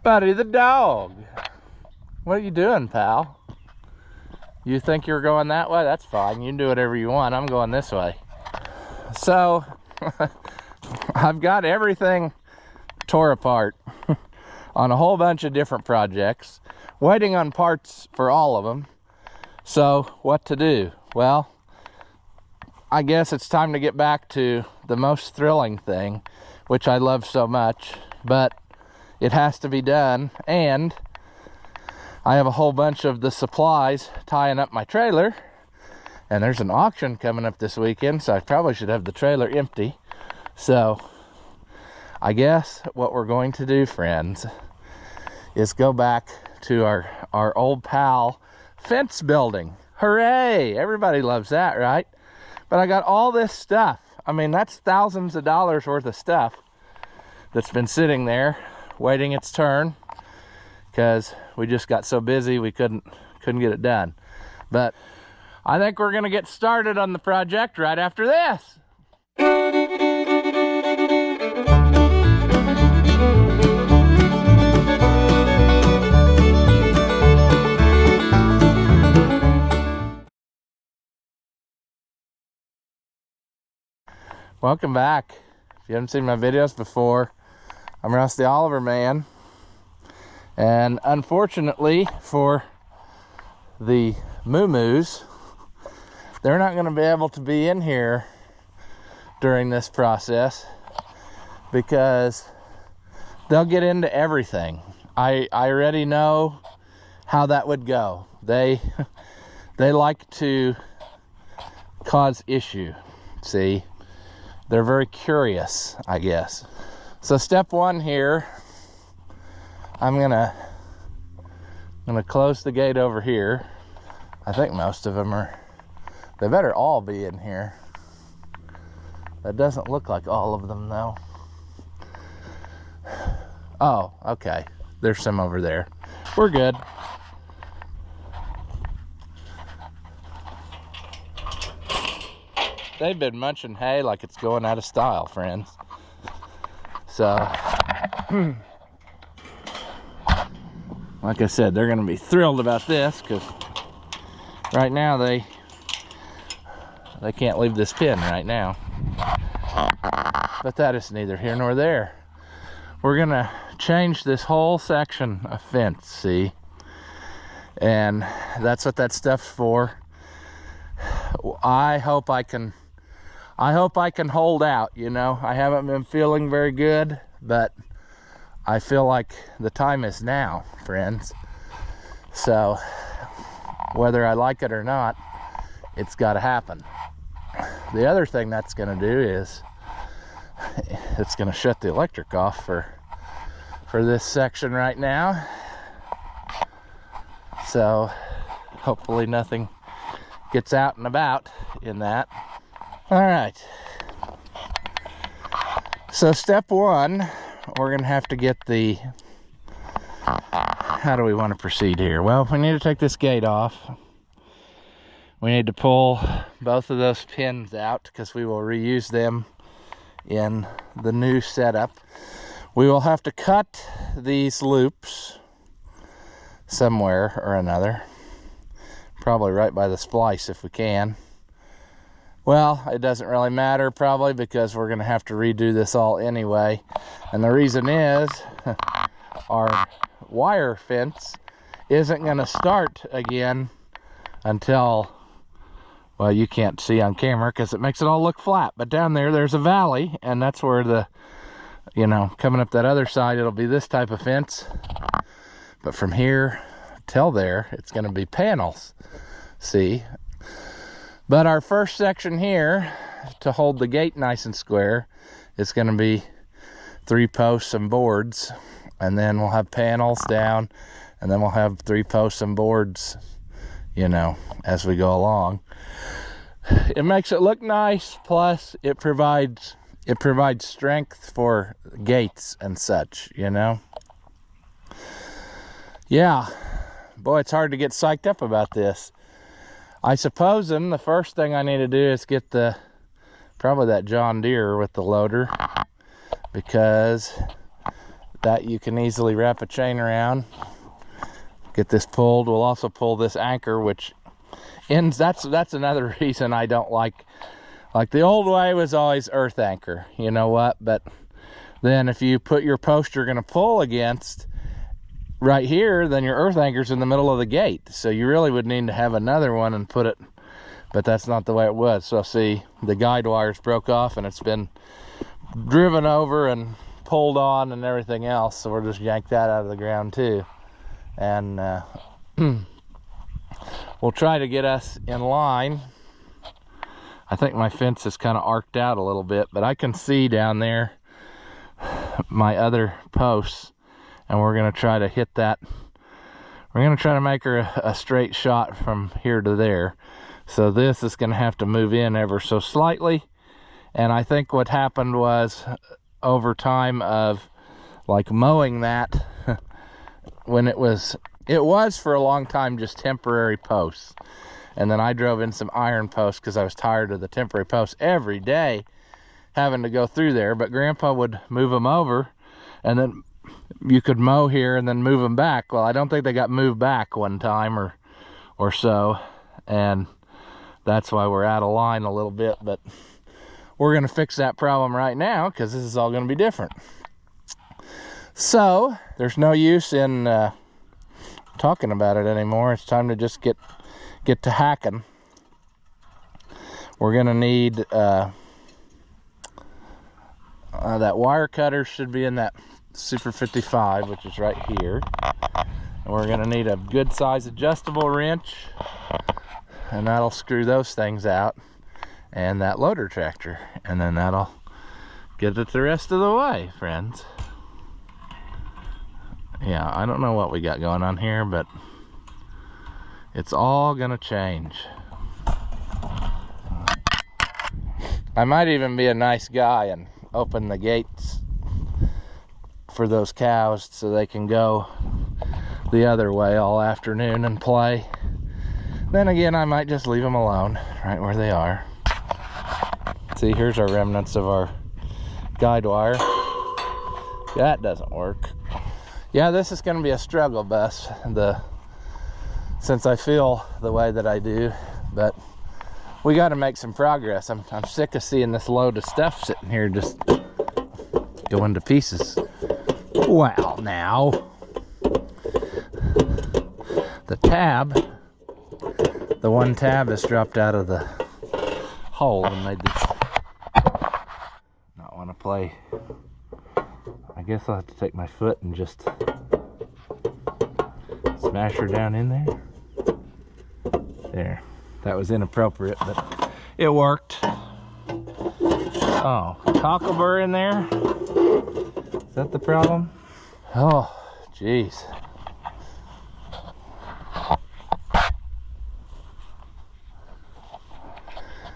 Buddy the dog. What are you doing, pal? You think you're going that way? That's fine. You can do whatever you want. I'm going this way. So, I've got everything tore apart on a whole bunch of different projects, waiting on parts for all of them. So, what to do? Well, I guess it's time to get back to the most thrilling thing, which I love so much, but it has to be done, and I have a whole bunch of the supplies tying up my trailer, and there's an auction coming up this weekend, so I probably should have the trailer empty. So I guess what we're going to do, friends, is go back to our old pal fence building. Hooray! Everybody loves that, right? But I got all this stuff. I mean, that's thousands of dollars worth of stuff that's been sitting there waiting its turn, because we just got so busy we couldn't get it done. But I think we're gonna get started on the project right after this. Welcome back. If you haven't seen my videos before, I'm Rusty Oliver Man, and unfortunately for the moo-moos, they're not going to be able to be in here during this process because they'll get into everything. I already know how that would go. They like to cause issue. See, they're very curious, I guess. So step one here, I'm gonna close the gate over here. I think most of them are, they better all be in here. That doesn't look like all of them though. Oh, okay. There's some over there. We're good. They've been munching hay like it's going out of style, friends. So, like I said, they're going to be thrilled about this because right now they can't leave this pen right now. But that is neither here nor there. We're going to change this whole section of fence, see? And that's what that stuff's for. I hope I can hold out, you know. I haven't been feeling very good, but I feel like the time is now, friends. So whether I like it or not, it's got to happen. The other thing that's going to do is it's going to shut the electric off for this section right now. So hopefully nothing gets out and about in that. All right, so step one, we're gonna have to get the, how do we want to proceed here? Well, we need to take this gate off. We need to pull both of those pins out because we will reuse them in the new setup. We will have to cut these loops somewhere or another, probably right by the splice if we can. Well, it doesn't really matter probably because we're going to have to redo this all anyway. And the reason is our wire fence isn't going to start again until, well, you can't see on camera because it makes it all look flat. But down there, there's a valley, and that's where the, you know, coming up that other side, it'll be this type of fence. But from here till there, it's going to be panels, see? But our first section here, to hold the gate nice and square, is going to be 3 posts and boards. And then we'll have panels down, and then we'll have 3 posts and boards, you know, as we go along. It makes it look nice, plus it provides strength for gates and such, you know. Yeah, boy, it's hard to get psyched up about this. I suppose then the first thing I need to do is get probably that John Deere with the loader, because that you can easily wrap a chain around. Get this pulled. We'll also pull this anchor, which ends, that's another reason I don't like the old way was always earth anchor, you know what? But then if you put your post you're gonna pull against right here, then your earth anchor's in the middle of the gate. So you really would need to have another one and put it, but that's not the way it was. So see, the guide wires broke off and it's been driven over and pulled on and everything else. So we'll just yank that out of the ground too. And we'll try to get us in line. I think my fence is kind of arced out a little bit, but I can see down there my other posts, and we're going to try to hit that. We're going to try to make her a straight shot from here to there. So this is going to have to move in ever so slightly. And I think what happened was, over time of like mowing that, when it was for a long time just temporary posts, and then I drove in some iron posts because I was tired of the temporary posts every day having to go through there. But Grandpa would move them over, and then you could mow here and then move them back. Well, I don't think they got moved back one time or so, and that's why we're out of line a little bit. But we're going to fix that problem right now because this is all going to be different. So there's no use in talking about it anymore. It's time to just get to hacking. We're going to need that wire cutter should be in that Super 55, which is right here. And we're going to need a good size adjustable wrench, and that'll screw those things out, and that loader tractor, and then that'll get it the rest of the way, friends. Yeah, I don't know what we got going on here, but it's all gonna change. I might even be a nice guy and open the gates for those cows so they can go the other way all afternoon and play. Then again, I might just leave them alone right where they are. See, here's our remnants of our guide wire. That doesn't work. Yeah, this is going to be a struggle, Bess, since I feel the way that I do, but we got to make some progress. I'm sick of seeing this load of stuff sitting here just going to pieces. Well, now, the one tab has dropped out of the hole and made this not want to play. I guess I'll have to take my foot and just smash her down in there. There. That was inappropriate, but it worked. Oh, cocklebur in there? Is that the problem? Oh, jeez.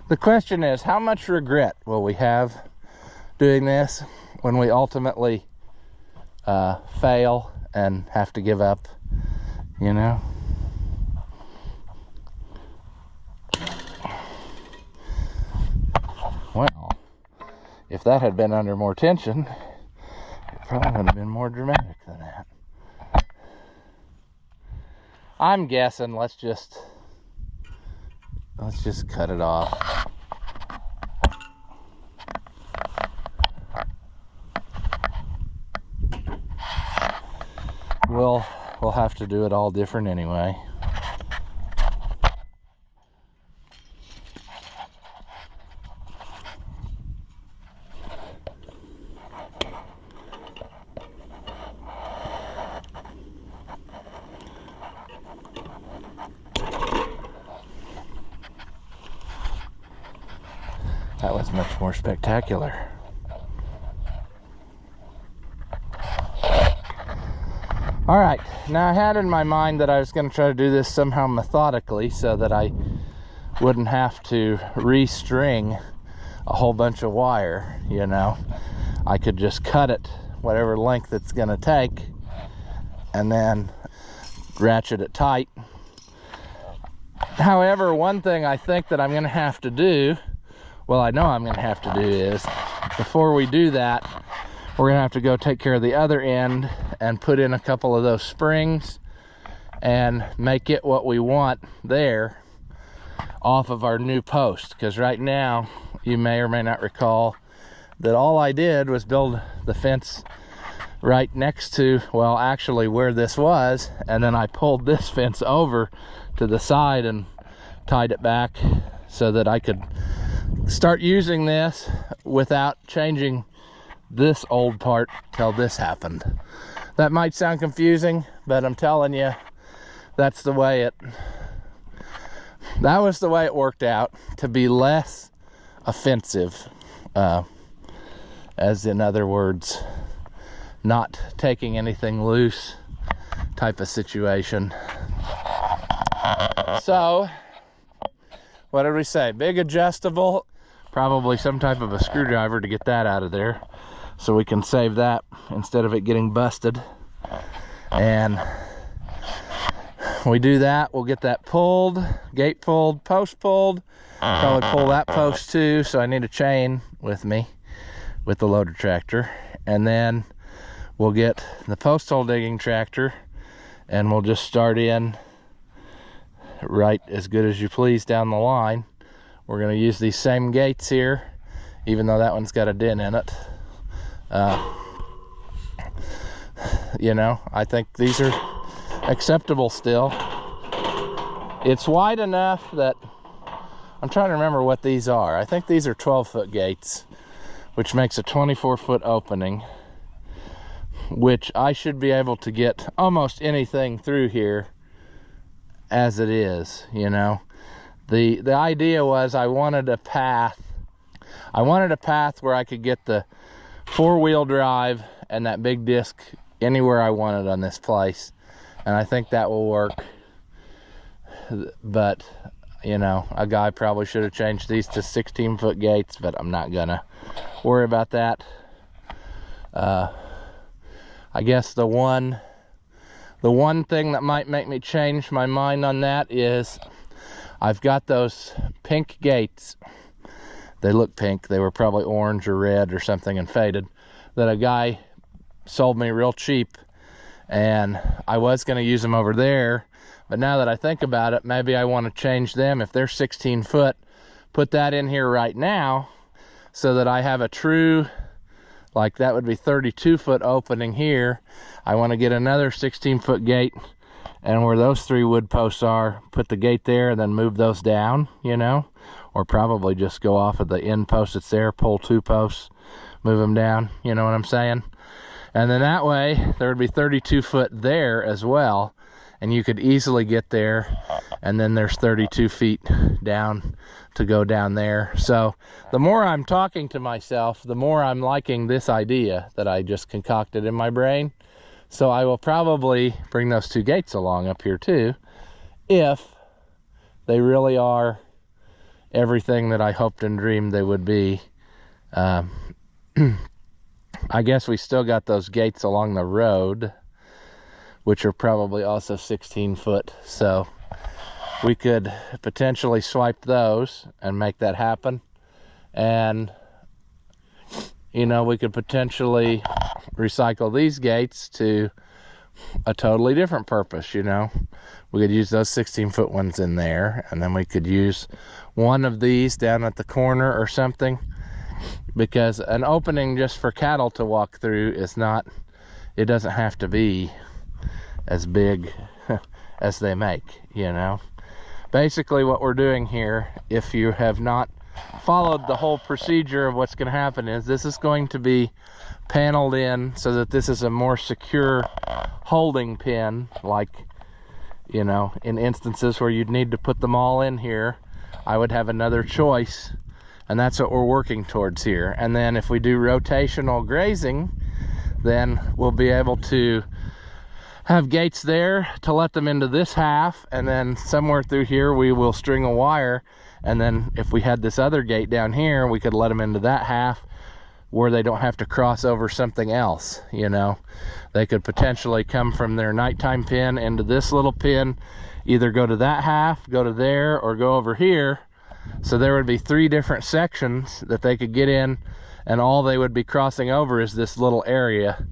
The question is, how much regret will we have doing this when we ultimately fail and have to give up, you know? Well, if that had been under more tension, it probably would have been more dramatic than that. I'm guessing let's just cut it off. We'll have to do it all different anyway. That was much more spectacular. All right, now I had in my mind that I was going to try to do this somehow methodically so that I wouldn't have to restring a whole bunch of wire, you know. I could just cut it whatever length it's going to take and then ratchet it tight. However, one thing I think that I'm going to have to do, well, I know I'm going to have to do is, before we do that, we're gonna have to go take care of the other end and put in a couple of those springs and make it what we want there off of our new post. Because right now, you may or may not recall that all I did was build the fence right next to, well, actually where this was, and then I pulled this fence over to the side and tied it back so that I could start using this without changing this old part till this happened. That might sound confusing, but I'm telling you, that was the way it worked out to be less offensive, as in other words, not taking anything loose type of situation. So what did we say? Big adjustable, probably some type of a screwdriver to get that out of there so we can save that instead of it getting busted. And we do that, we'll get that pulled, gate pulled, post pulled, probably pull that post too, so I need a chain with me with the loader tractor. And then we'll get the post hole digging tractor and we'll just start in right as good as you please down the line. We're going to use these same gates here, even though that one's got a dent in it. You know, I think these are acceptable still. It's wide enough that I'm trying to remember what these are. I think these are 12-foot gates, which makes a 24-foot opening, which I should be able to get almost anything through here as it is, you know. The idea was I wanted a path where I could get the 4-wheel drive and that big disc anywhere I wanted on this place, and I think that will work. But you know, a guy probably should have changed these to 16-foot gates, but I'm not gonna worry about that. I guess the one thing that might make me change my mind on that is I've got those pink gates. They look pink. They were probably orange or red or something and faded, that a guy sold me real cheap, and I was going to use them over there, but now that I think about it, maybe I want to change them. If they're 16 foot, put that in here right now so that I have a true, like that would be 32-foot opening here. I want to get another 16-foot gate, and where those 3 wood posts are, put the gate there and then move those down, you know, or probably just go off of the end post that's there, pull 2 posts, move them down, you know what I'm saying? And then that way there would be 32 foot there as well, and you could easily get there, and then there's 32 feet down to go down there. So the more I'm talking to myself, the more I'm liking this idea that I just concocted in my brain. So I will probably bring those 2 gates along up here too, if they really are everything that I hoped and dreamed they would be. I guess we still got those gates along the road, which are probably also 16 foot. So we could potentially swipe those and make that happen. And, you know, we could potentially recycle these gates to a totally different purpose, you know. We could use those 16-foot ones in there, and then we could use one of these down at the corner or something, because an opening just for cattle to walk through is not, it doesn't have to be as big as they make, you know. Basically what we're doing here, if you have not followed the whole procedure of what's going to happen, is this is going to be paneled in so that this is a more secure holding pin, like, you know, in instances where you'd need to put them all in here, I would have another choice, and that's what we're working towards here. And then if we do rotational grazing, then we'll be able to have gates there to let them into this half, and then somewhere through here we will string a wire, and then if we had this other gate down here, we could let them into that half where they don't have to cross over something else, you know. They could potentially come from their nighttime pen into this little pin, either go to that half, go to there, or go over here. So there would be 3 different sections that they could get in and all they would be crossing over is this little area,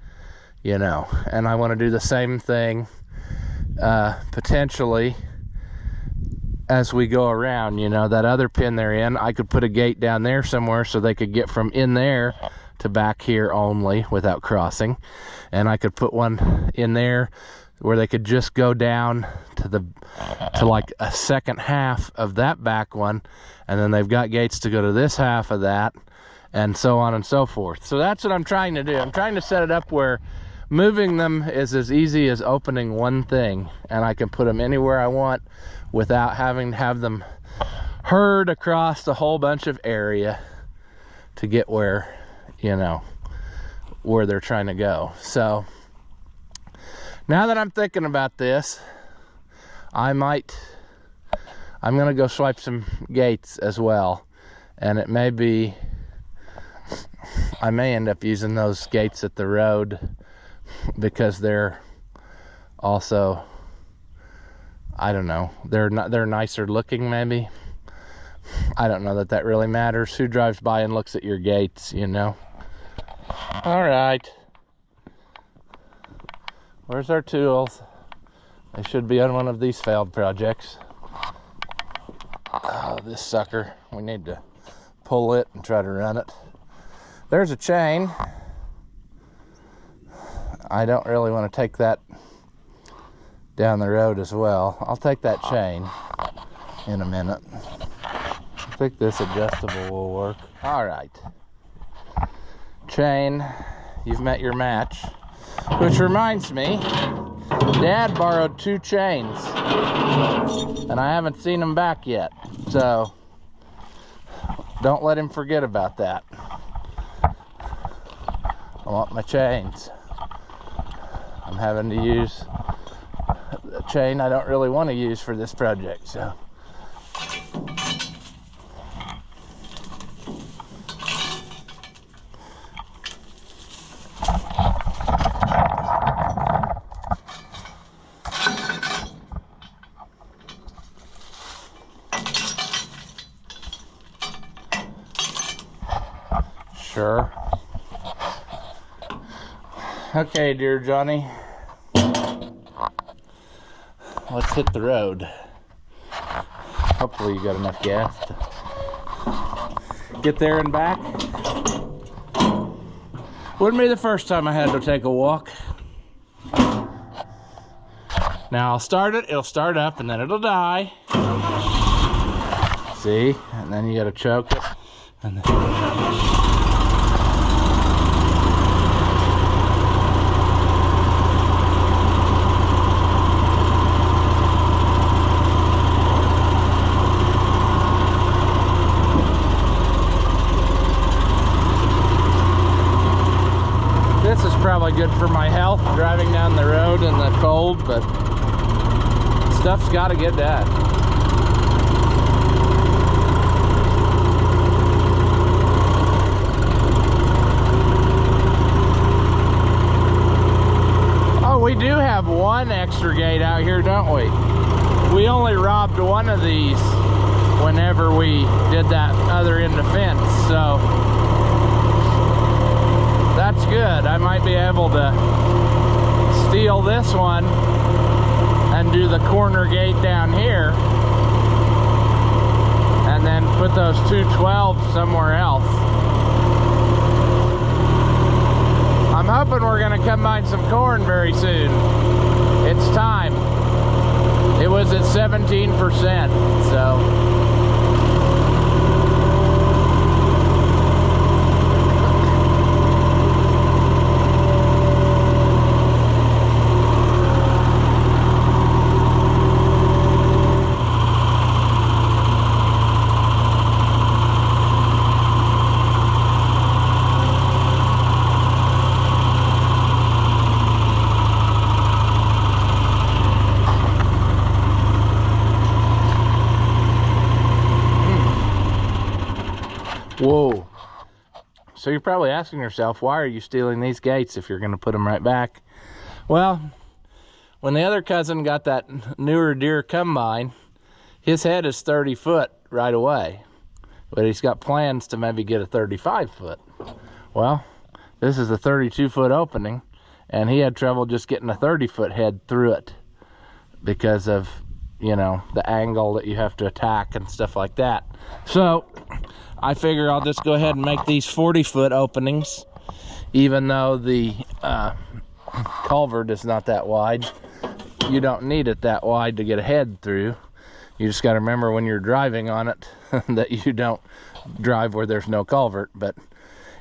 you know. And I want to do the same thing potentially as we go around, you know. That other pen they're in, I could put a gate down there somewhere so they could get from in there to back here only without crossing. And I could put one in there where they could just go down to like a second half of that back one, and then they've got gates to go to this half of that, and so on and so forth. So that's what I'm trying to do. I'm trying to set it up where moving them is as easy as opening one thing, and I can put them anywhere I want without having to have them herd across a whole bunch of area to get where, you know, where they're trying to go. So now that I'm thinking about this, I'm gonna go swipe some gates as well, and it may be, I may end up using those gates at the road because they're also, I don't know, they're nicer looking maybe. I don't know that really matters. Who drives by and looks at your gates, you know? All right. Where's our tools? They should be on one of these failed projects. Oh, this sucker. We need to pull it and try to run it. There's a chain. I don't really want to take that down the road as well. I'll take that chain in a minute. I think this adjustable will work. All right. Chain, you've met your match. Which reminds me, Dad borrowed 2 chains, and I haven't seen them back yet. So don't let him forget about that. I want my chains. I'm having to use a chain I don't really want to use for this project, so. Sure. Okay, dear Johnny. Let's hit the road. Hopefully you got enough gas to get there and back. Wouldn't be the first time I had to take a walk. Now I'll start it, it'll start up, and then it'll die. See? And then you gotta choke it. And then... This is probably good for my health, driving down the road in the cold, but stuff's got to get done. Oh, we do have one extra gate out here, don't we? We only robbed one of these whenever we did that other end of fence, so that's good. I might be able to steal this one and do the corner gate down here, and then put those 2 12s somewhere else. I'm hoping we're gonna combine some corn very soon. It's time. It was at 17%, so. Whoa. So you're probably asking yourself, why are you stealing these gates if you're going to put them right back? Well, when the other cousin got that newer deer combine, his head is 30 foot right away. But he's got plans to maybe get a 35 foot. Well, this is a 32-foot opening, and he had trouble just getting a 30-foot head through it because of, you know, the angle that you have to attack and stuff like that. So I figure I'll just go ahead and make these 40-foot openings, even though the culvert is not that wide. You don't need it that wide to get a head through. You just got to remember when you're driving on it that you don't drive where there's no culvert. But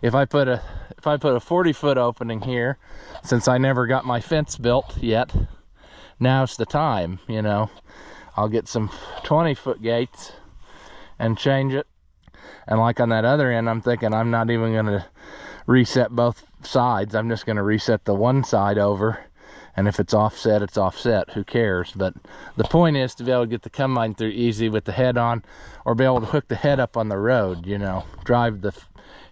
if I put a 40-foot opening here, since I never got my fence built yet, now's the time, you know. I'll get some 20-foot gates and change it. And like on that other end, I'm thinking I'm not even going to reset both sides. I'm just going to reset the one side over. And if it's offset, it's offset. Who cares? But the point is to be able to get the combine through easy with the head on, or be able to hook the head up on the road, you know. Drive the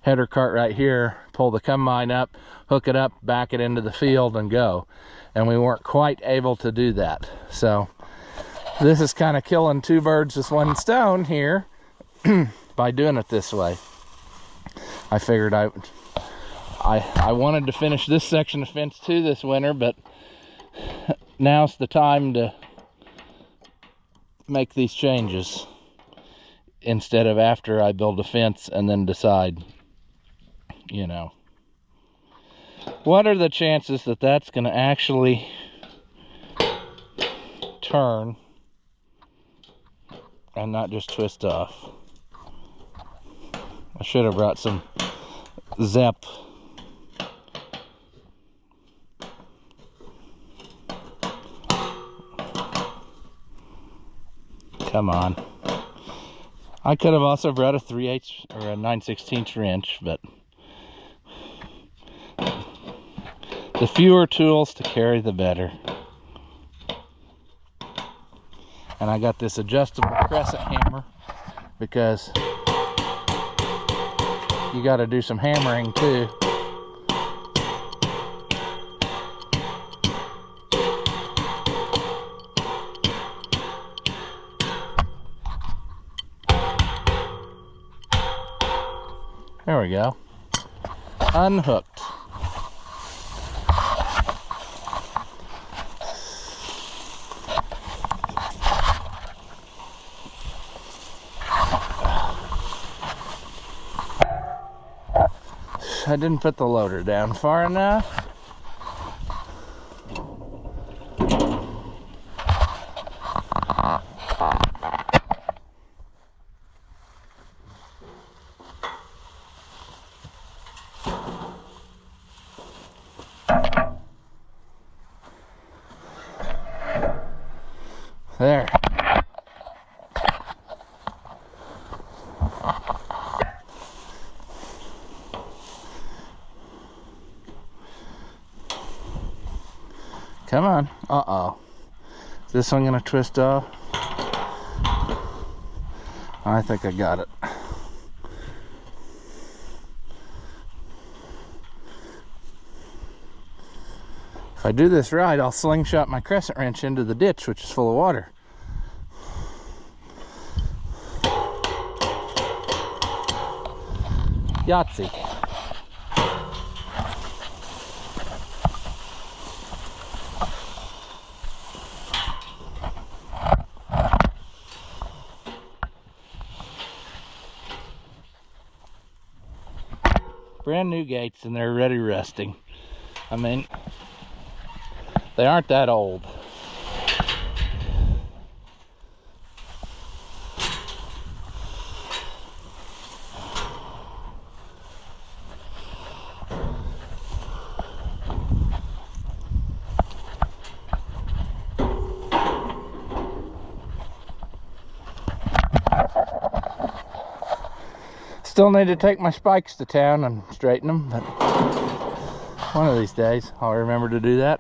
header cart right here, pull the combine up, hook it up, back it into the field, and go. And we weren't quite able to do that. So this is kind of killing two birds with one stone here by doing it this way. I figured I wanted to finish this section of fence too this winter, but now's the time to make these changes instead of after I build a fence and then decide, you know. What are the chances that that's going to actually turn and not just twist off? I should have brought some Zep. Come on. I could have also brought a 3/8 or a 9/16 wrench, but the fewer tools to carry, the better. And I got this adjustable crescent hammer because you got to do some hammering too. There we go. Unhooked. I didn't put the loader down far enough. There. Come on. Uh-oh. Is this one gonna twist off? I think I got it. If I do this right, I'll slingshot my crescent wrench into the ditch, which is full of water. Yahtzee. Brand new gates and they're ready rusting. I mean, they aren't that old. Still need to take my spikes to town and straighten them, but one of these days I'll remember to do that.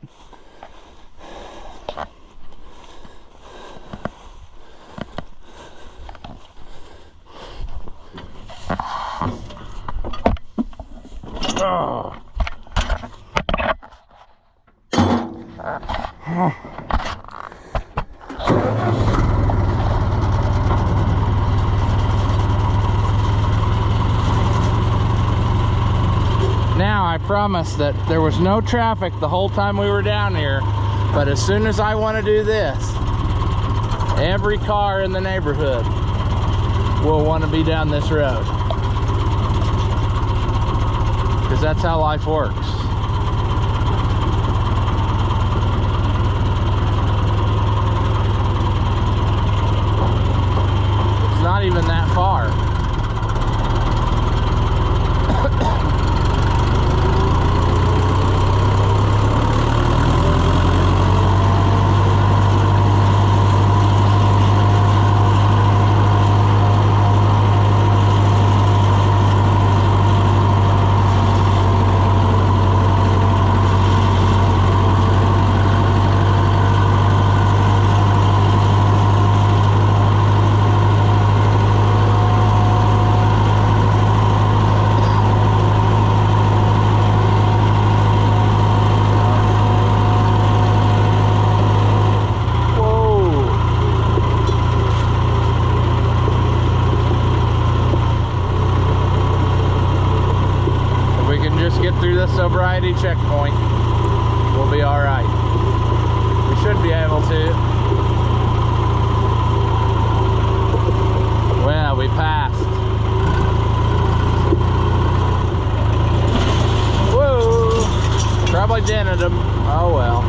Oh. promise that there was no traffic the whole time we were down here, but as soon as I want to do this, every car in the neighborhood will want to be down this road, because that's how life works. It's not even that far. Sobriety checkpoint, we'll be all right. We should be able to. Well, we passed. Whoa! Probably dented them. Oh well.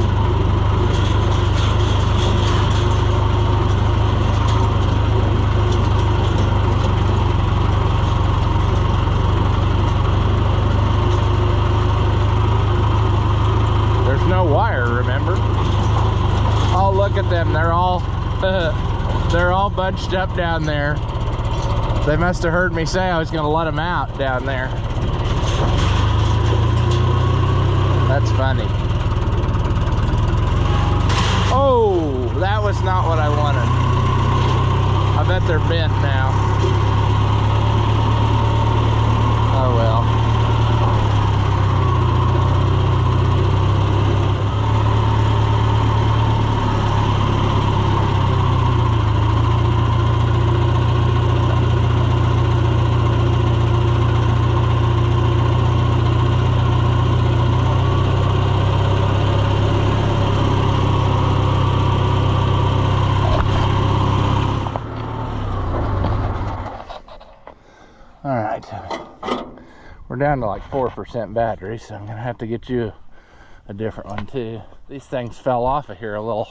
No wire, remember? Oh, look at them. They're all bunched up down there. They must have heard me say I was going to let them out down there. That's funny. Oh, that was not what I wanted. I bet they're bent now. Oh well. We're down to like 4% battery, so I'm gonna have to get you a different one too. These things fell off of here a little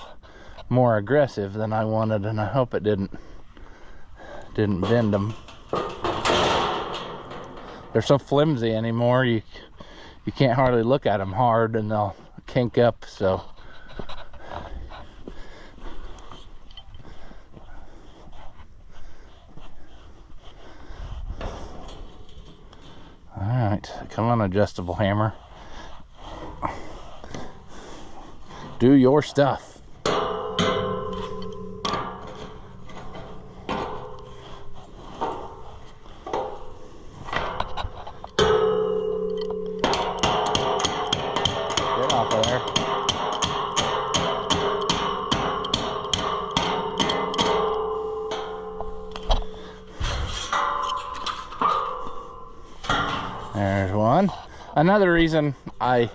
more aggressive than I wanted, and I hope it didn't bend them. They're so flimsy anymore, you can't hardly look at them hard and they'll kink up, so alright, come on, adjustable hammer. Do your stuff. Get off of there. There's one. Another reason I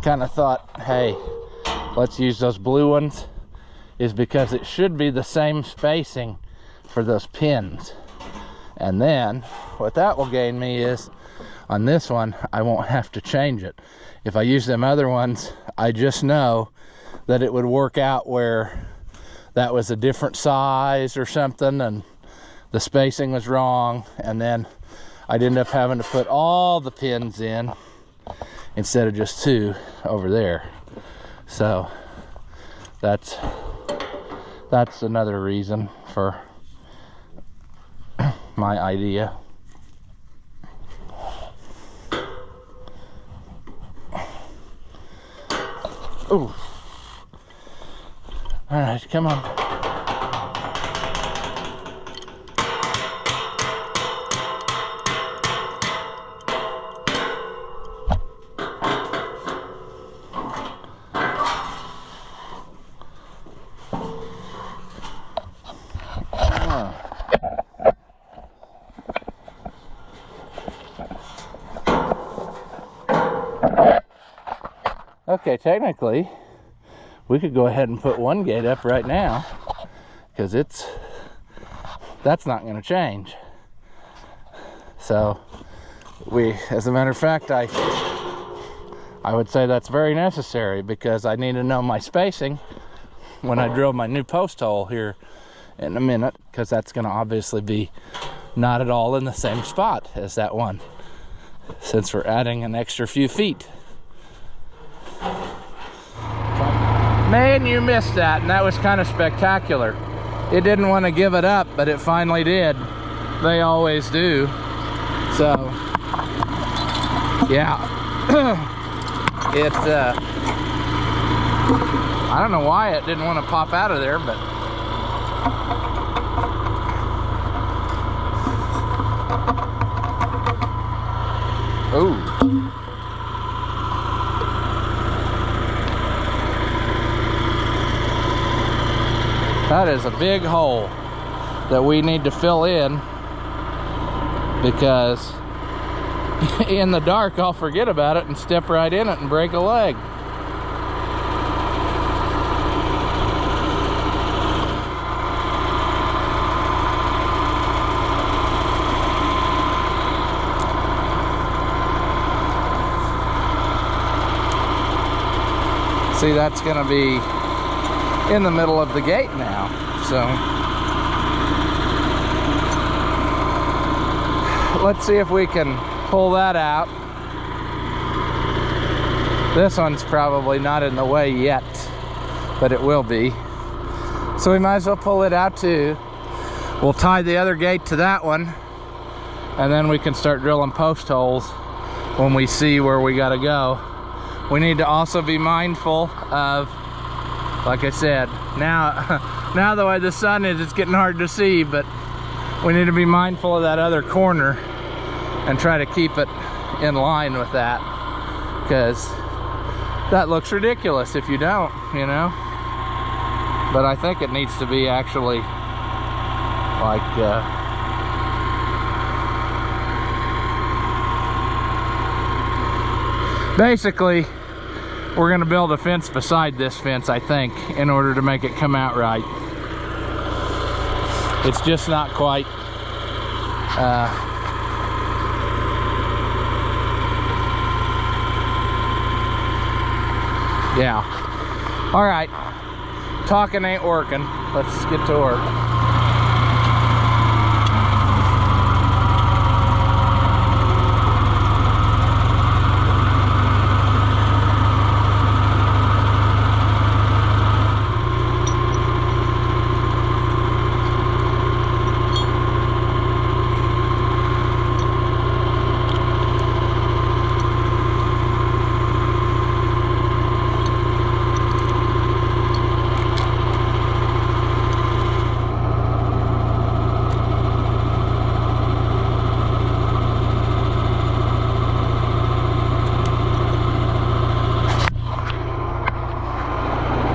kind of thought, hey, let's use those blue ones, is because it should be the same spacing for those pins. And then what that will gain me is, on this one, I won't have to change it. If I use them other ones, I just know that it would work out where that was a different size or something and the spacing was wrong, and then I'd end up having to put all the pins in instead of just two over there. So that's another reason for my idea. Ooh. All right, come on. Okay, technically, we could go ahead and put one gate up right now, because that's not going to change. So, as a matter of fact, I would say that's very necessary, because I need to know my spacing when I drill my new post hole here in a minute, because that's going to obviously be not at all in the same spot as that one, since we're adding an extra few feet. Man, you missed that, and that was kind of spectacular. It didn't want to give it up, but it finally did. They always do. So, yeah. I don't know why it didn't want to pop out of there, but ooh. That is a big hole that we need to fill in, because in the dark I'll forget about it and step right in it and break a leg. See, that's going to be in the middle of the gate now, so let's see if we can pull that out. This one's probably not in the way yet, but it will be, so we might as well pull it out too. We'll tie the other gate to that one, and then we can start drilling post holes when we see where we got to go. We need to also be mindful of, like I said, now the way the sun is, it's getting hard to see, but we need to be mindful of that other corner and try to keep it in line with that, because that looks ridiculous if you don't, you know. But I think it needs to be actually like basically, we're going to build a fence beside this fence, I think, in order to make it come out right. It's just not quite yeah. All right, talking ain't working. Let's get to work.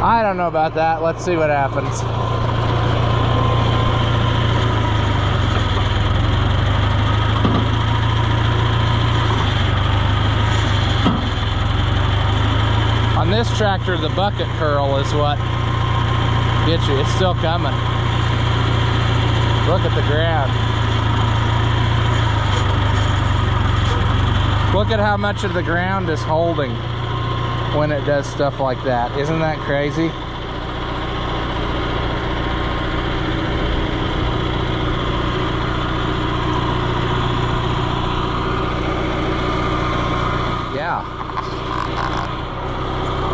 I don't know about that. Let's see what happens. On this tractor, the bucket curl is what gets you. It's still coming. Look at the ground. Look at how much of the ground is holding when it does stuff like that. Isn't that crazy? Yeah.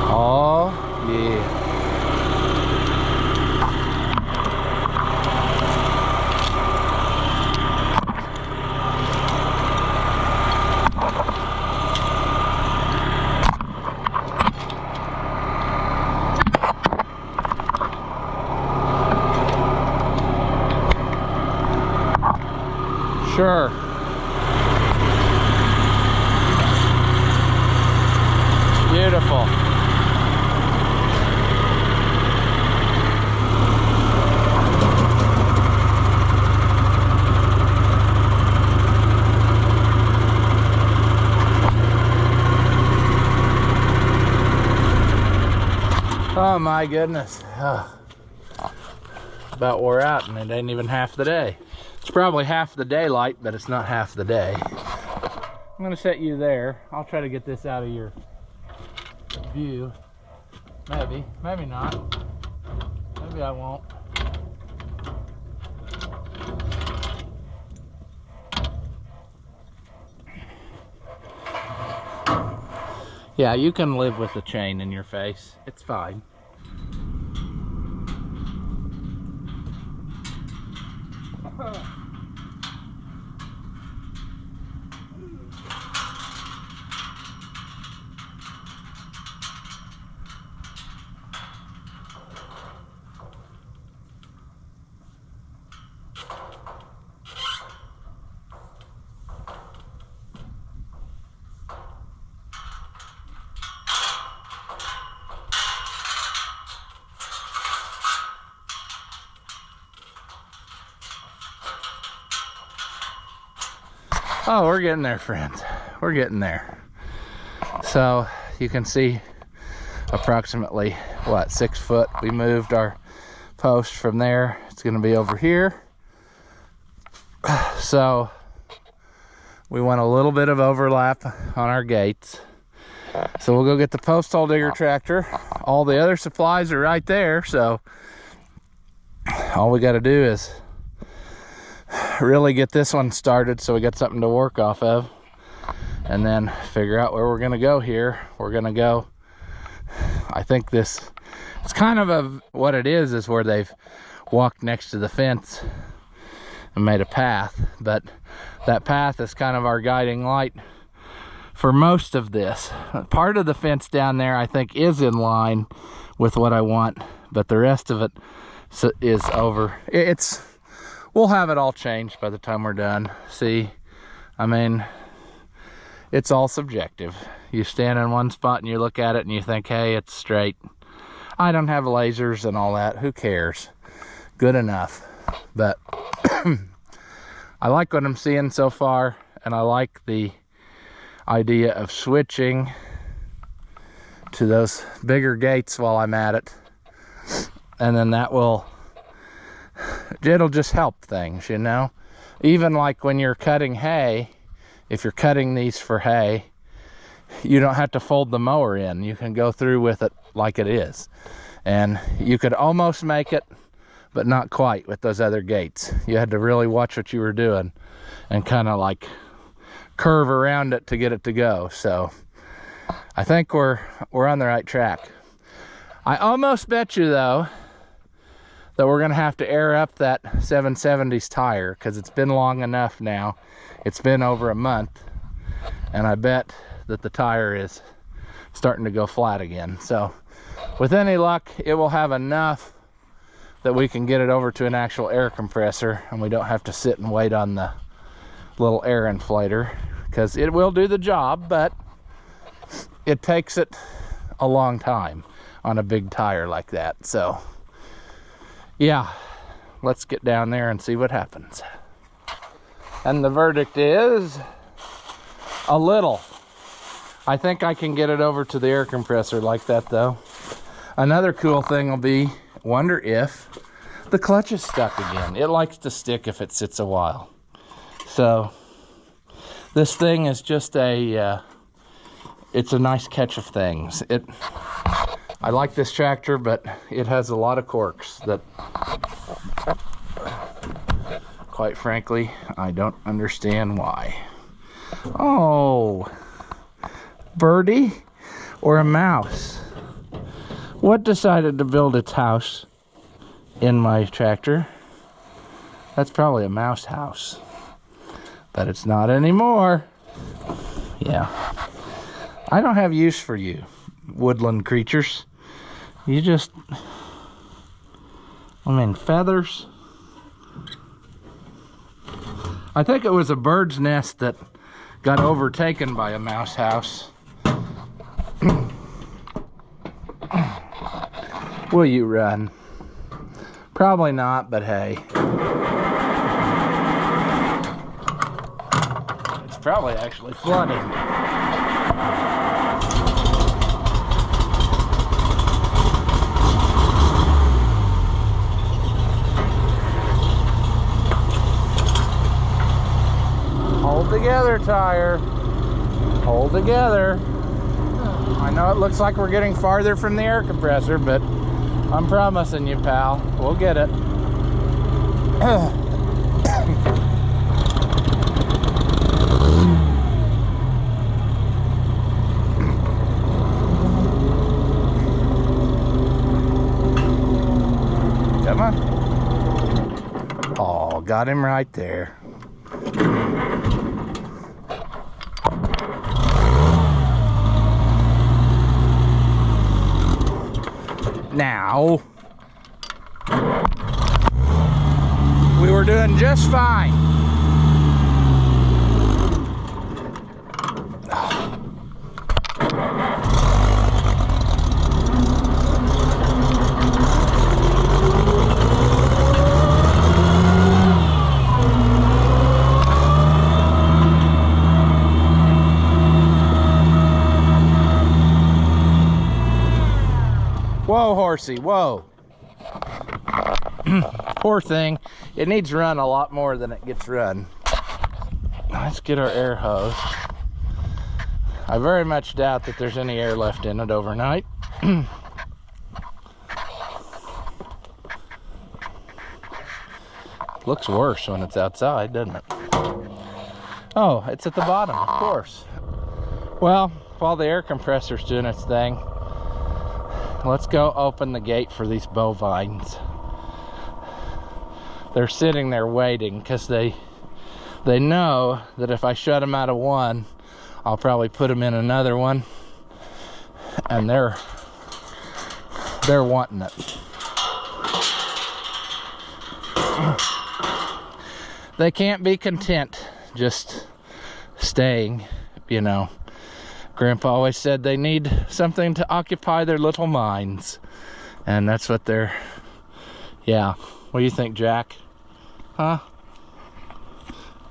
Oh, yeah. Sure. Beautiful. Oh my goodness. Oh. About wore out, and it ain't even half the day. It's probably half the daylight, but it's not half the day. I'm gonna set you there. I'll try to get this out of your view. Maybe, maybe not. Maybe I won't. Yeah, you can live with the chain in your face. It's fine. Oh, we're getting there, friends. We're getting there. So you can see approximately, what, 6 foot. We moved our post from there. It's going to be over here. So we want a little bit of overlap on our gates. So we'll go get the post hole digger tractor. All the other supplies are right there. So all we got to do is really get this one started so we got something to work off of, and then figure out where we're gonna go here. We're gonna go, I think this, it's kind of what it is where they've walked next to the fence and made a path, but that path is kind of our guiding light for most of this. Part of the fence down there I think is in line with what I want, but the rest of it is over. We'll have it all changed by the time we're done. See, I mean, it's all subjective. You stand in one spot and you look at it and you think, hey, it's straight. I don't have lasers and all that. Who cares? Good enough. But I like what I'm seeing so far, and I like the idea of switching to those bigger gates while I'm at it. And then it'll just help things, you know. Even like when you're cutting hay, if you're cutting these for hay, you don't have to fold the mower in. You can go through with it like it is. And you could almost make it, but not quite with those other gates. You had to really watch what you were doing and kind of like curve around it to get it to go. So I think we're on the right track. I almost bet you though that we're gonna have to air up that 770's tire, because it's been long enough now. It's been over a month, and I bet that the tire is starting to go flat again. So with any luck, it will have enough that we can get it over to an actual air compressor, and we don't have to sit and wait on the little air inflator, because it will do the job, but it takes it a long time on a big tire like that. So yeah, let's get down there and see what happens. And the verdict is a little. I think I can get it over to the air compressor like that though. Another cool thing will be, wonder if the clutch is stuck again. It likes to stick if it sits a while. So this thing is just it's a nice catch of things. I like this tractor, but it has a lot of quirks that, quite frankly, I don't understand why. Oh, birdie or a mouse? What decided to build its house in my tractor? That's probably a mouse house, but it's not anymore. Yeah, I don't have use for you, woodland creatures. You just, I mean, feathers. I think it was a bird's nest that got overtaken by a mouse house. Will you run? Probably not, but hey. It's probably actually flooding. together, tire. Hold together. I know it looks like we're getting farther from the air compressor, but I'm promising you, pal, we'll get it. Come on. Oh, got him right there. Now, we were doing just fine. Whoa, horsey, whoa. Poor thing. It needs run a lot more than it gets run. Let's get our air hose. I very much doubt that there's any air left in it overnight. Looks worse when it's outside, doesn't it? Oh, it's at the bottom, of course. Well, while the air compressor's doing its thing, let's go open the gate for these bovines. They're sitting there waiting because they know that if I shut them out of one, I'll probably put them in another one, and they're wanting it. They can't be content just staying, you know. Grandpa always said they need something to occupy their little minds, and that's what they're, yeah. What do you think, Jack? Huh?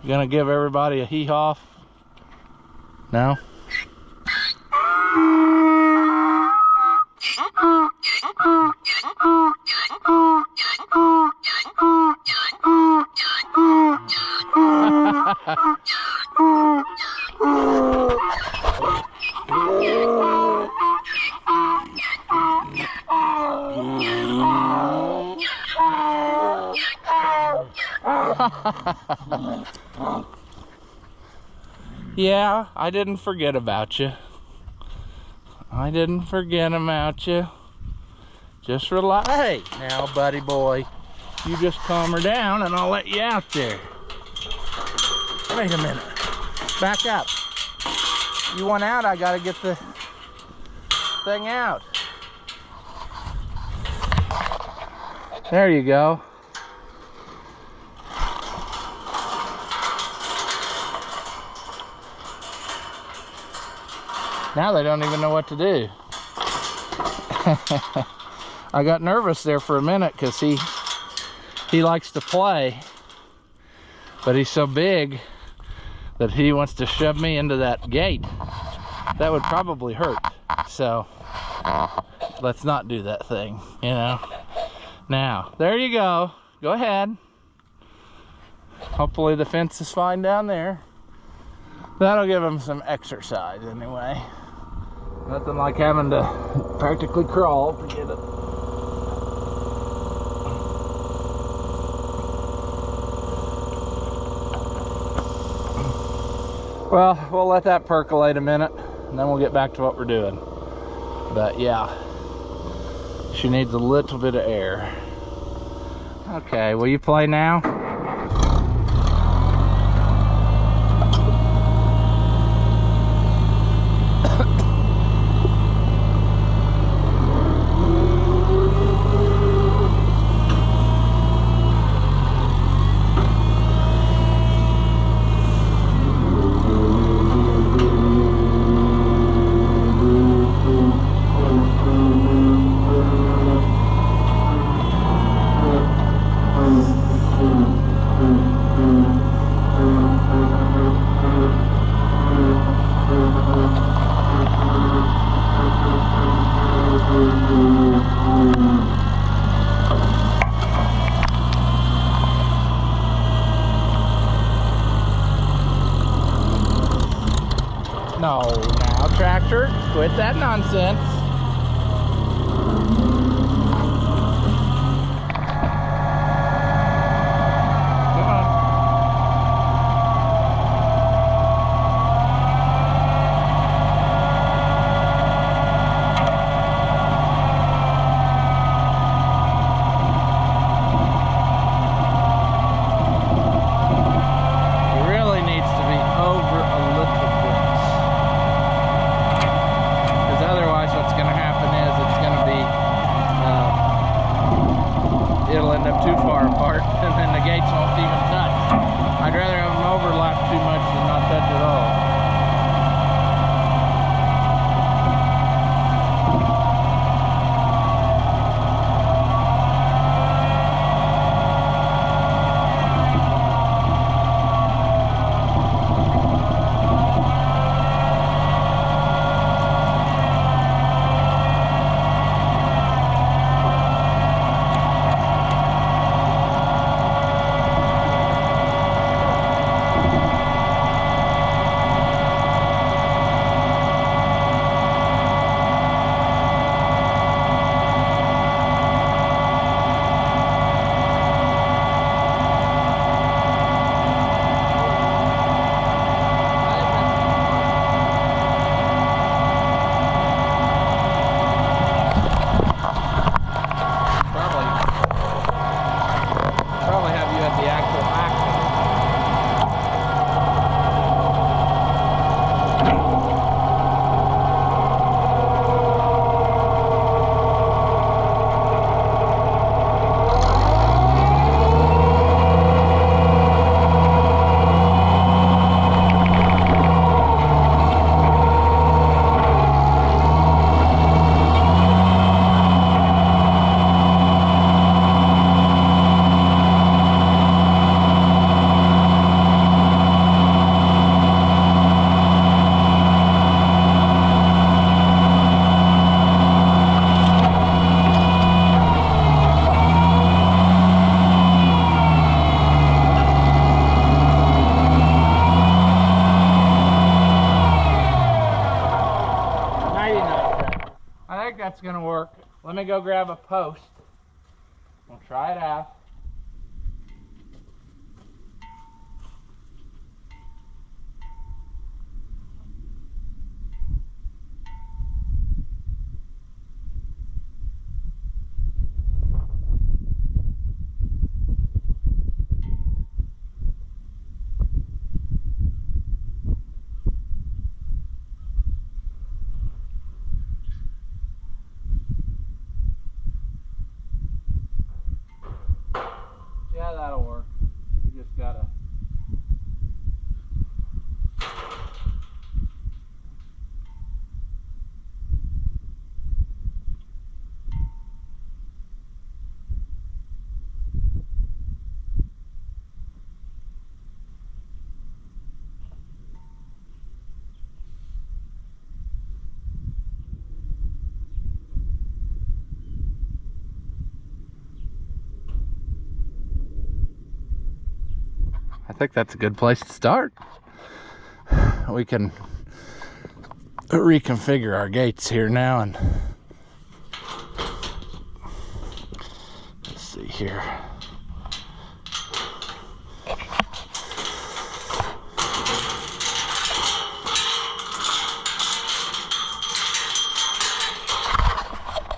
You gonna give everybody a hee-haw? No? Yeah, I didn't forget about you. I didn't forget about you. Just relax. Hey, now, buddy boy, you just calm her down and I'll let you out there. Wait a minute. Back up. You want out, I gotta get the thing out. There you go. Now they don't even know what to do. I got nervous there for a minute because he likes to play, but he's so big that he wants to shove me into that gate. That would probably hurt. So let's not do that thing, you know. Now, there you go. Go ahead. Hopefully the fence is fine down there. That'll give him some exercise anyway. Nothing like having to practically crawl to get it. Well, we'll let that percolate a minute and then we'll get back to what we're doing. But yeah, she needs a little bit of air. Okay, will you play now? Quit that nonsense. That's gonna work. Let me go grab a post. We'll try it out. Yeah, that'll work. We just gotta. I think that's a good place to start. We can reconfigure our gates here now, and let's see here.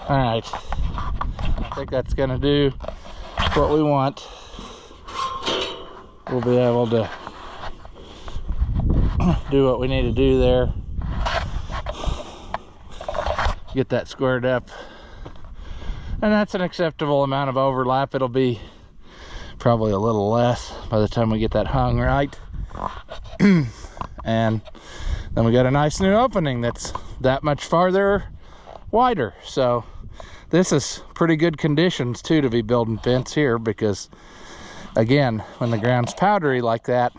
All right, I think that's gonna do what we want. We'll be able to do what we need to do there. Get that squared up. And that's an acceptable amount of overlap. It'll be probably a little less by the time we get that hung right. And then we got a nice new opening that's that much farther wider. So this is pretty good conditions too to be building fence here, because again, when the ground's powdery like that,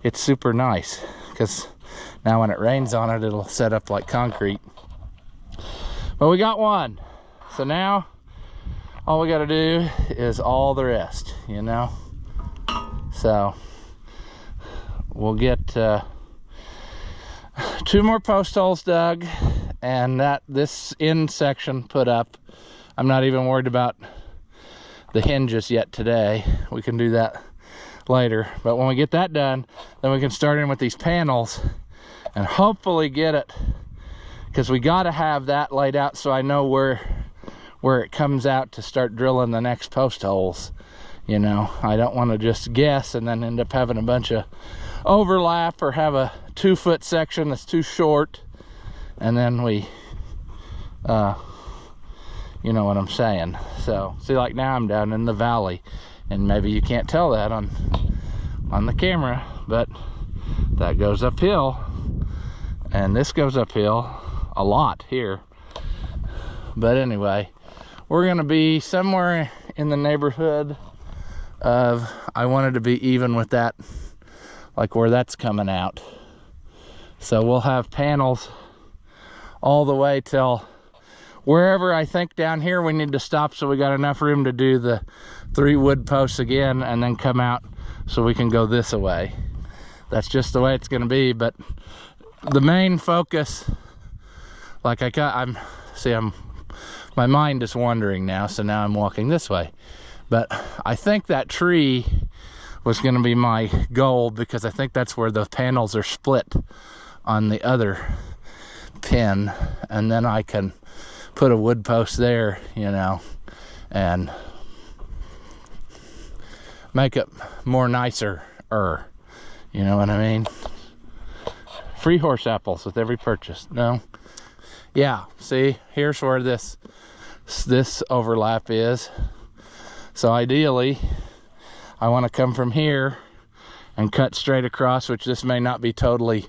it's super nice, because now when it rains on it, it'll set up like concrete. But we got one, so now all we got to do is all the rest, you know. So we'll get to 2 more post holes dug, and this end section put up. I'm not even worried about the hinges yet today. We can do that later, but when we get that done, then we can start in with these panels and hopefully get it, because we got to have that laid out so I know where it comes out to start drilling the next post holes. You know, I don't want to just guess and then end up having a bunch of overlap, or have a 2-foot section that's too short, and then we you know what I'm saying. So see, like now I'm down in the valley, and maybe you can't tell that on the camera, but that goes uphill, and this goes uphill a lot here. But anyway, we're gonna be somewhere in the neighborhood of, I wanted to be even with that, like where that's coming out. So we'll have panels all the way till wherever I think down here we need to stop, so we got enough room to do the 3 wood posts again, and then come out so we can go this way. That's just the way it's going to be. But the main focus, like my mind is wandering now, so now I'm walking this way. But I think that tree was going to be my goal, because I think that's where the panels are split on the other pin, and then I can put a wood post there, you know, and make it more nicer, you know what I mean? Free horse apples with every purchase. No, yeah, see, here's where this overlap is. So ideally I want to come from here and cut straight across, which this may not be totally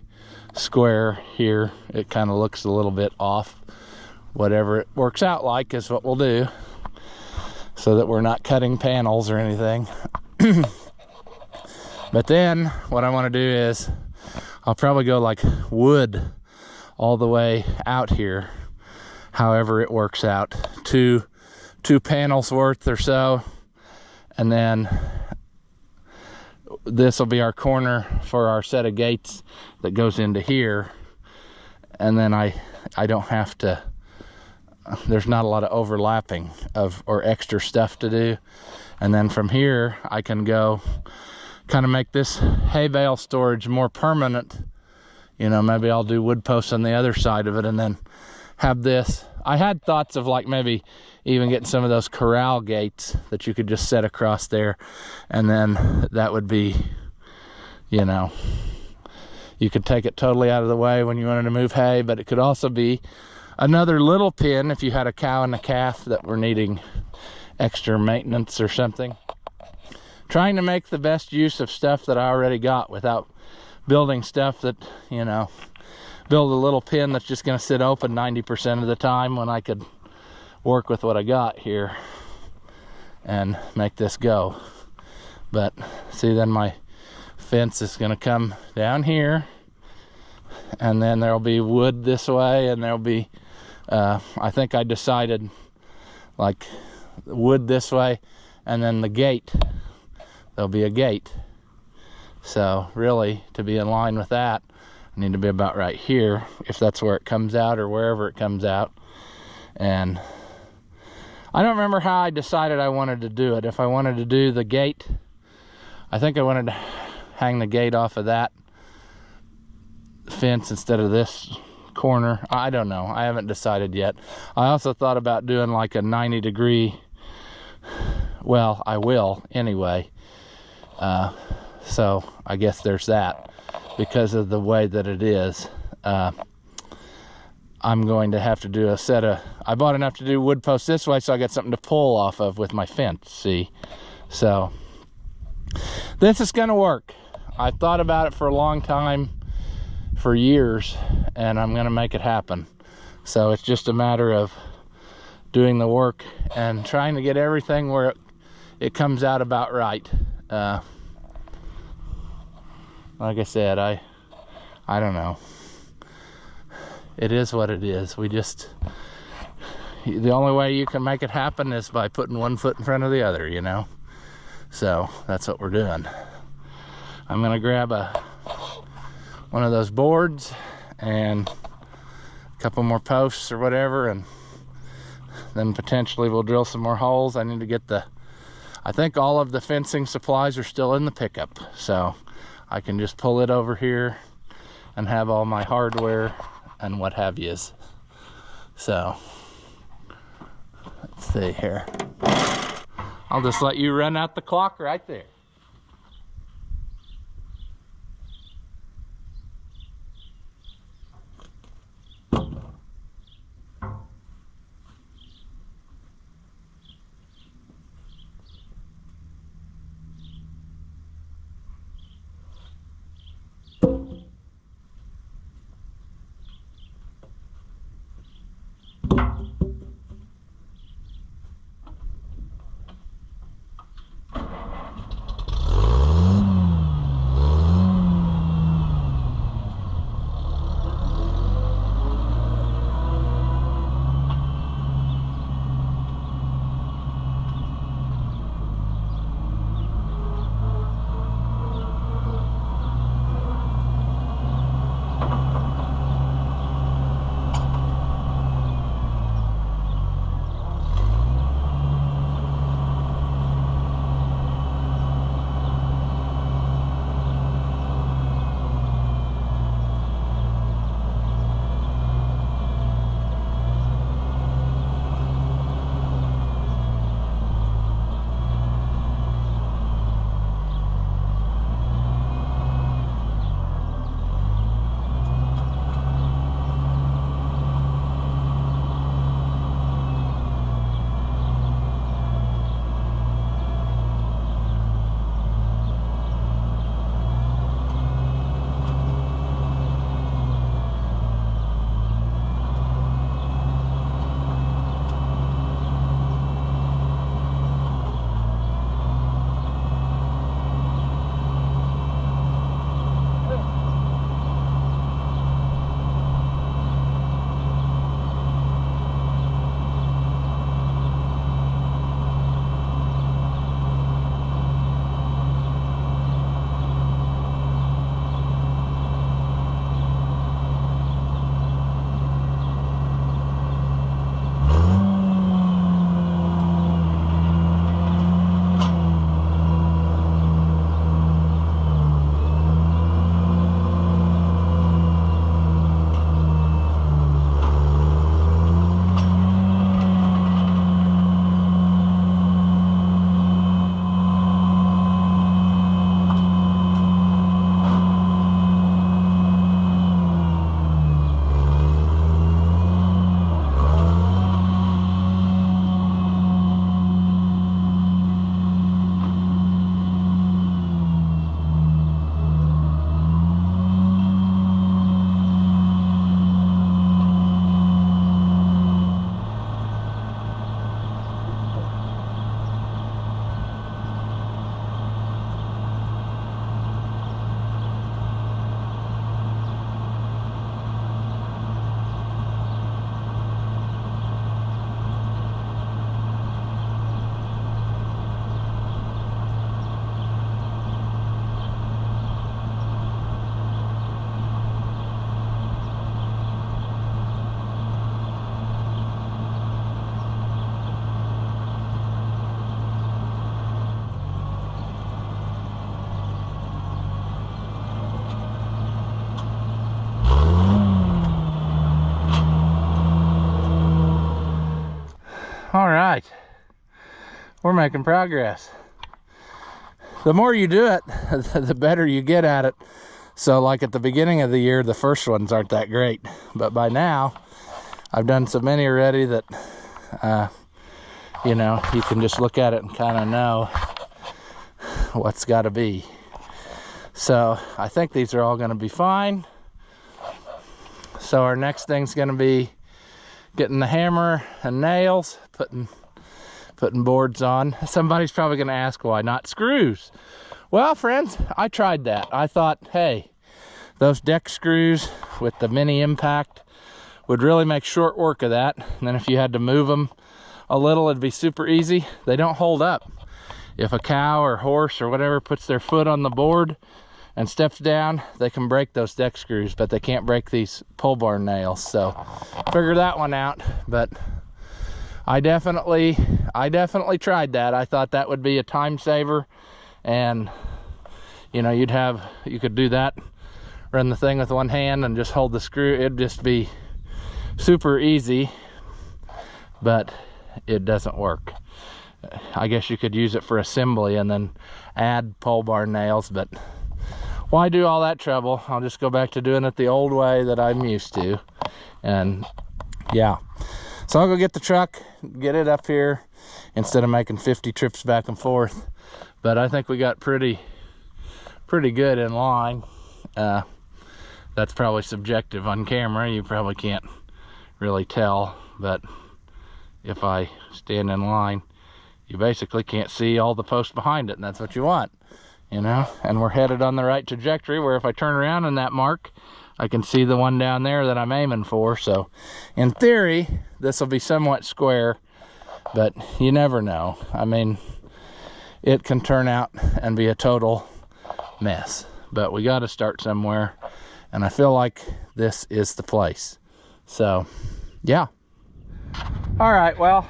square here. It kind of looks a little bit off. Whatever it works out like is what we'll do, so that we're not cutting panels or anything. But then what I want to do is I'll probably go like wood all the way out here, however it works out, two panels worth or so, and then this will be our corner for our set of gates that goes into here. And then I don't have to, there's not a lot of overlapping or extra stuff to do. And then from here I can go kind of make this hay bale storage more permanent. You know, maybe I'll do wood posts on the other side of it, and then have this. I had thoughts of like maybe even getting some of those corral gates that you could just set across there, and then that would be, you know, you could take it totally out of the way when you wanted to move hay. But it could also be another little pin if you had a cow and a calf that were needing extra maintenance or something. Trying to make the best use of stuff that I already got without building stuff that, you know, build a little pin that's just going to sit open 90% of the time, when I could work with what I got here and make this go. But see, then my fence is going to come down here, and then there'll be wood this way, and there'll be I think I decided like wood this way, and then the gate, there'll be a gate. So really, to be in line with that, I need to be about right here, if that's where it comes out or wherever it comes out. And I don't remember how I decided I wanted to do it. If I wanted to do the gate, I think I wanted to hang the gate off of that fence instead of this corner. I don't know, I haven't decided yet. I also thought about doing like a 90-degree, well, I will anyway. So I guess there's that. Because of the way that it is, I'm going to have to do a set of, I bought enough to do wood posts this way, so I got something to pull off of with my fence, see? So this is gonna work. I've thought about it for a long time, for years, and I'm gonna make it happen. So it's just a matter of doing the work and trying to get everything where it comes out about right. Like I said, I don't know. It is what it is. The only way you can make it happen is by putting one foot in front of the other, you know? So that's what we're doing. I'm gonna grab one of those boards, and a couple more posts or whatever, and then potentially we'll drill some more holes. I need to get I think all of the fencing supplies are still in the pickup, so I can just pull it over here and have all my hardware and what have yous. So let's see here. I'll just let you run out the clock right there. All right, we're making progress. The more you do it, the better you get at it. So like at the beginning of the year, the first ones aren't that great, but by now I've done so many already that you know, you can just look at it and kind of know what's got to be. So I think these are all going to be fine. So our next thing's going to be getting the hammer and nails, putting boards on. Somebody's probably going to ask, why not screws? Well, friends, I tried that. I thought, hey, those deck screws with the mini impact would really make short work of that. And then if you had to move them a little, it'd be super easy. They don't hold up. If a cow or horse or whatever puts their foot on the board and steps down, they can break those deck screws, but they can't break these pole barn nails. So figure that one out. But I definitely tried that. I thought that would be a time saver, and you know, you could do that, run the thing with one hand and just hold the screw. It'd just be super easy, but it doesn't work. I guess you could use it for assembly and then add pole barn nails, but why do all that trouble? I'll just go back to doing it the old way that I'm used to. And yeah, so I'll go get the truck, get it up here instead of making 50 trips back and forth. But I think we got pretty good in line. That's probably subjective on camera. You probably can't really tell, but if I stand in line, you basically can't see all the posts behind it, and that's what you want, you know. And we're headed on the right trajectory, where if I turn around in that mark, I can see the one down there that I'm aiming for. So in theory, this will be somewhat square, but you never know. I mean, it can turn out and be a total mess, but we got to start somewhere, and I feel like this is the place. So yeah. All right, well,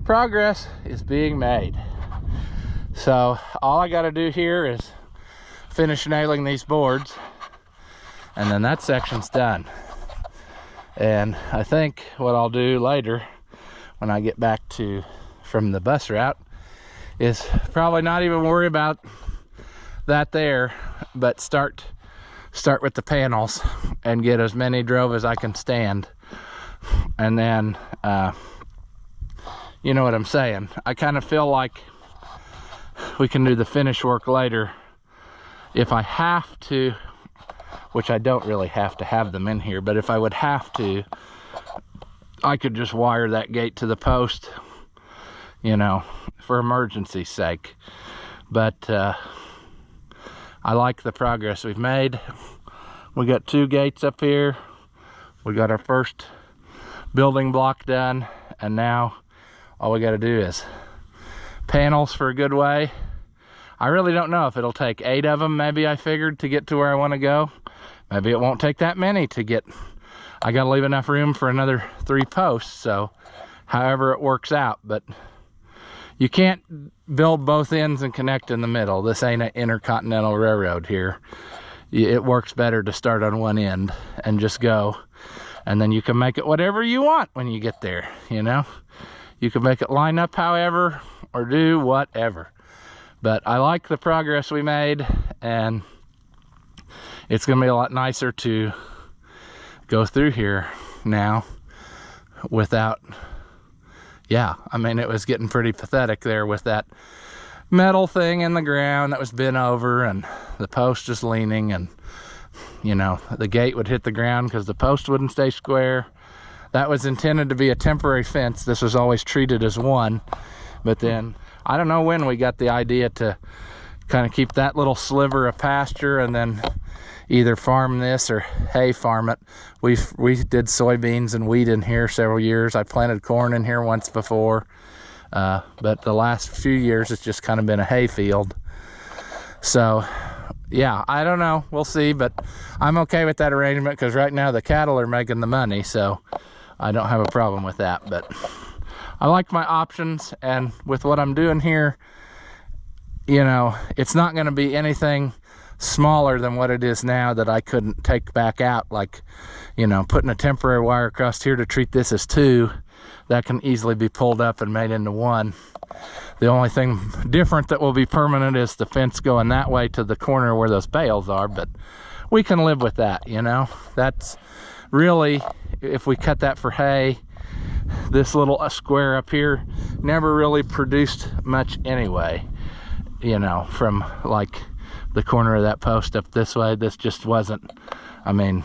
progress is being made. So all I got to do here is finish nailing these boards, and then that section's done. And I think what I'll do later when I get back from the bus route is probably not even worry about that there, but start with the panels and get as many drove as I can stand. And then you know what I'm saying, I kind of feel like we can do the finish work later if I have to, which I don't really have to have them in here, but if I would have to, I could just wire that gate to the post, you know, for emergency's sake. But I like the progress we've made. We got 2 gates up here. We got our first building block done, and now all we got to do is panels for a good way. I really don't know if it'll take 8 of them, maybe, I figured, to get to where I want to go. Maybe it won't take that many to get. I got to leave enough room for another 3 posts, so however it works out. But you can't build both ends and connect in the middle. This ain't an intercontinental railroad here. It works better to start on one end and just go, and then you can make it whatever you want when you get there, you know. You can make it line up however, or do whatever. But I like the progress we made, and it's gonna be a lot nicer to go through here now without, yeah, I mean, it was getting pretty pathetic there with that metal thing in the ground that was bent over and the post just leaning, and you know, the gate would hit the ground because the post wouldn't stay square. That was intended to be a temporary fence. This was always treated as one, but then I don't know when we got the idea to kind of keep that little sliver of pasture and then either farm this or hay farm it. We did soybeans and wheat in here several years. I planted corn in here once before, but the last few years it's just kind of been a hay field. So yeah, I don't know, we'll see, but I'm okay with that arrangement because right now the cattle are making the money, so I don't have a problem with that. But I like my options, and with what I'm doing here, you know, it's not going to be anything smaller than what it is now that I couldn't take back out, like, you know, putting a temporary wire across here to treat this as 2, that can easily be pulled up and made into 1. The only thing different that will be permanent is the fence going that way to the corner where those bales are, but we can live with that, you know. That's really, if we cut that for hay, this little square up here never really produced much anyway, you know, from like the corner of that post up this way. This just wasn't, I mean,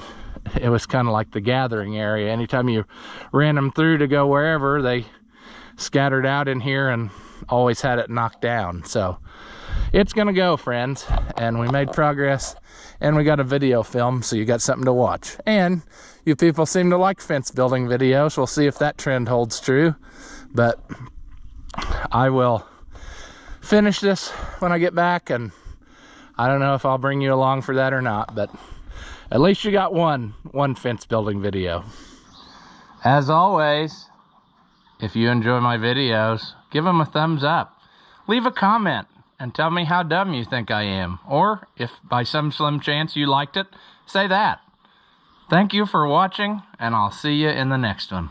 it was kind of like the gathering area. Anytime you ran them through to go wherever, they scattered out in here and always had it knocked down. So it's gonna go, friends, and we made progress, and we got a video film, so you got something to watch. And you people seem to like fence building videos. We'll see if that trend holds true, but I will finish this when I get back, and I don't know if I'll bring you along for that or not, but at least you got one fence building video. As always, if you enjoy my videos, give them a thumbs up. Leave a comment and tell me how dumb you think I am. Or if by some slim chance you liked it, say that. Thank you for watching, and I'll see you in the next one.